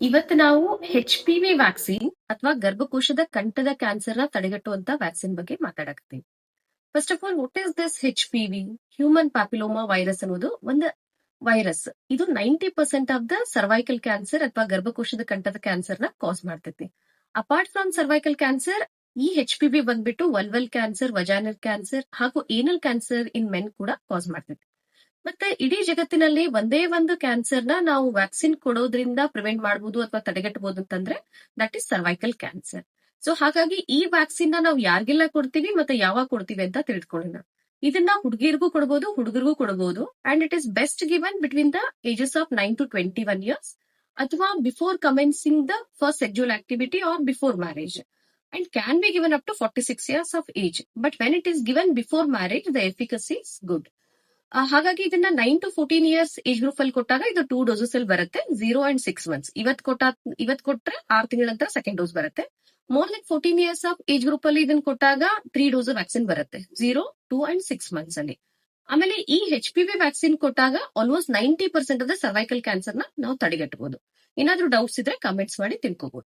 ಇವತ್ತು ನಾವು HPV vaccine ಅಥವಾ ಗರ್ಭಕೋಶದ ಕಂಠದ ಕ್ಯಾನ್ಸರ್ ನ ತಡೆಗಟ್ಟುವಂತ ವ್ಯಾಕ್ಸಿನ್ ಬಗ್ಗೆ ಮಾತಾಡಕತ್ತೀವಿ. First of all, what is this HPV? Human papilloma virus ಅನ್ನೋದು ಒಂದು ವೈರಸ್. ಇದು 90% ಆಫ್ ದ ಸರ್ವೈಕಲ್ ಕ್ಯಾನ್ಸರ್ ಅಥವಾ ಗರ್ಭಕೋಶದ ಕಂಠದ ಕ್ಯಾನ್ಸರ್ ನ ಕಾಸ್ ಮಾಡ್ತೈತಿ. ಅಪಾರ್ಟ್ ಫ್ರಮ್ ಸರ್ವೈಕಲ್ ಕ್ಯಾನ್ಸರ್, ಈ HPV ಬಂದ್ಬಿಟ್ಟು ವಲ್ವಲ್ ಕ್ಯಾನ್ಸರ್, ವಜಾನಲ್ ಕ್ಯಾನ್ಸರ್ ಹಾಗೂ ಏನಲ್ ಕ್ಯಾನ್ಸರ್ ಇನ್ ಮೆನ್ ಕೂಡ ಕಾಸ್ ಮಾಡ್ತೈತಿ. ಮತ್ತೆ ಇಡೀ ಜಗತ್ತಿನಲ್ಲಿ ಒಂದೇ ಒಂದು ಕ್ಯಾನ್ಸರ್ ನ ನಾವು ವ್ಯಾಕ್ಸಿನ್ ಕೊಡೋದ್ರಿಂದ ಪ್ರಿವೆಂಟ್ ಮಾಡಬಹುದು ಅಥವಾ ತಡೆಗಟ್ಟಬಹುದು ಅಂತಂದ್ರೆ that is cervical cancer. So ಹಾಗಾಗಿ ಈ ವ್ಯಾಕ್ಸಿನ್ ನ ನಾವು ಯಾರಿಗೆಲ್ಲ ಕೊಡ್ತೀವಿ ಮತ್ತೆ ಯಾವಾಗ ಕೊಡ್ತೀವಿ ಅಂತ ತಿಳ್ಕೊಳ್ಳೋಣ. ಇದನ್ನ ಹುಡುಗಿರ್ಗೂ ಕೊಡಬಹುದು, ಹುಡುಗರಿಗೂ ಕೊಡಬಹುದು. And it is best given between the ages of 9 to 21 years ಅಥವಾ before commencing the first sexual activity or before marriage. And can be given up to 46 years of age. But when it is given before marriage, the efficacy is good. ಹಾಗಾಗಿ ಇದನ್ನ 9 to 14 years age group ಅಲ್ಲಿ ಕೊಟ್ಟಾಗ ಇದು 2 doses ಅಲ್ಲಿ ಬರುತ್ತೆ, 0 and 6 months. ಇವತ್ ಕೊಟ್ರೆ 6 ತಿಂಗಳ ನಂತರ ಸೆಕೆಂಡ್ ಡೋಸ್ ಬರುತ್ತೆ. More than 14 years of age group ಅಲ್ಲಿ ಇದನ್ನ ಕೊಟ್ಟಾಗ 3 ಡೋಸ್ ವ್ಯಾಕ್ಸಿನ್ ಬರುತ್ತೆ, 0, 2 and 6 months ಅಲ್ಲಿ. ಆಮೇಲೆ ಈ HPV ವ್ಯಾಕ್ಸಿನ್ ಕೊಟ್ಟಾಗ almost 90% of the cervical cancer ನ ನಾವು ತಡೆಗಟ್ಟಬಹುದು. ಏನಾದ್ರೂ ಡೌಟ್ಸ್ ಇದ್ರೆ ಕಮೆಂಟ್ಸ್ ಮಾಡಿ ತಿಳ್ಕೋಬಹುದು.